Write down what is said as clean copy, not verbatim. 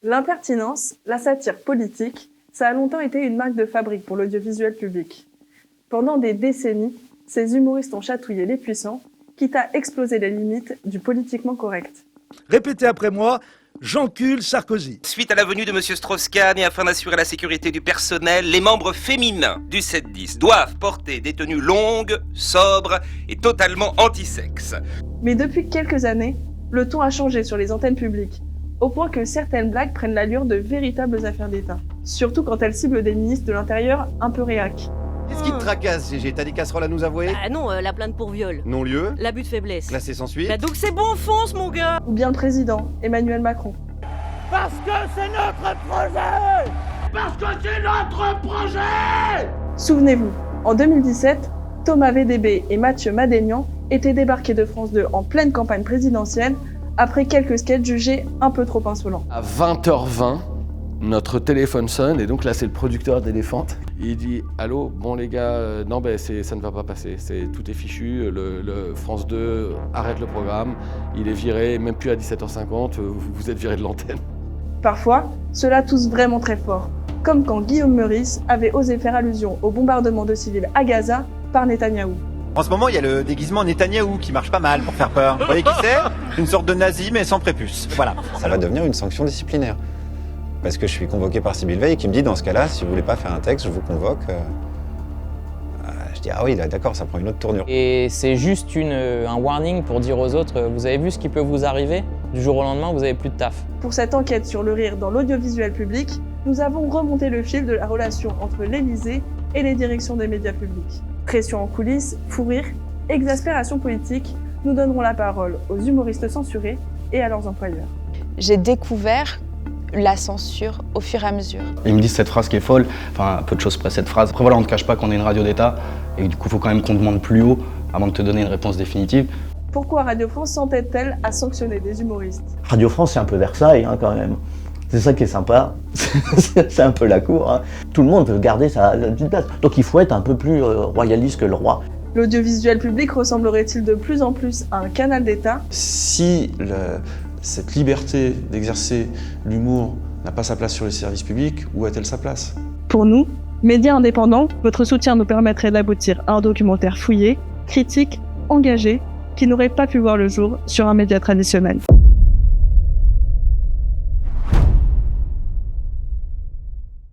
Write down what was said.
L'impertinence, la satire politique, ça a longtemps été une marque de fabrique pour l'audiovisuel public. Pendant des décennies, ces humoristes ont chatouillé les puissants, quitte à exploser les limites du politiquement correct. Répétez après moi, j'encule Sarkozy. Suite à la venue de M. Strauss-Kahn et afin d'assurer la sécurité du personnel, les membres féminins du 7-10 doivent porter des tenues longues, sobres et totalement anti-sexe. Mais depuis quelques années, le ton a changé sur les antennes publiques, au point que certaines blagues prennent l'allure de véritables affaires d'État. Surtout quand elles ciblent des ministres de l'Intérieur un peu réacs. Qu'est-ce qui te tracasse, Gégé? T'as des casseroles à nous avouer? Ah non, la plainte pour viol. Non-lieu? L'abus de faiblesse. Classé sans suite? Bah donc c'est bon, fonce mon gars. Ou bien le président, Emmanuel Macron. Parce que c'est notre projet! Parce que c'est notre projet! Souvenez-vous, en 2017, Thomas VDB et Mathieu Madénian étaient débarqués de France 2 en pleine campagne présidentielle après quelques sketchs jugés un peu trop insolents. À 20h20, notre téléphone sonne et donc là c'est le producteur d'Éléphante. Il dit « Allô, bon les gars, non ça ne va pas passer, tout est fichu, le France 2 arrête le programme, il est viré, même plus à 17h50, vous êtes viré de l'antenne. » Parfois, cela tousse vraiment très fort, comme quand Guillaume Meurice avait osé faire allusion au bombardement de civils à Gaza par Netanyahou. En ce moment, il y a le déguisement Netanyahou qui marche pas mal pour faire peur. Vous voyez qui c'est? Une sorte de nazi mais sans prépuce. Voilà. Ça va devenir une sanction disciplinaire. Parce que je suis convoqué par Sybille Veil qui me dit dans ce cas-là, si vous voulez pas faire un texte, je vous convoque. Je dis ah oui, d'accord, ça prend une autre tournure. Et c'est juste un warning pour dire aux autres, vous avez vu ce qui peut vous arriver? Du jour au lendemain, vous avez plus de taf. Pour cette enquête sur le rire dans l'audiovisuel public, nous avons remonté le fil de la relation entre l'Élysée et les directions des médias publics. Pression en coulisses, fou rire, exaspération politique, nous donnerons la parole aux humoristes censurés et à leurs employeurs. J'ai découvert la censure au fur et à mesure. Ils me disent cette phrase qui est folle, enfin peu de choses près cette phrase. Après voilà, on ne te cache pas qu'on est une radio d'État et du coup il faut quand même qu'on demande plus haut avant de te donner une réponse définitive. Pourquoi Radio France s'entête-t-elle à sanctionner des humoristes? Radio France c'est un peu Versailles quand même. C'est ça qui est sympa, c'est un peu la cour. Hein. Tout le monde veut garder sa petite place, donc il faut être un peu plus royaliste que le roi. L'audiovisuel public ressemblerait-il de plus en plus à un canal d'État? Si cette liberté d'exercer l'humour n'a pas sa place sur les services publics, où a-t-elle sa place? Pour nous, médias indépendants, votre soutien nous permettrait d'aboutir à un documentaire fouillé, critique, engagé, qui n'aurait pas pu voir le jour sur un média traditionnel.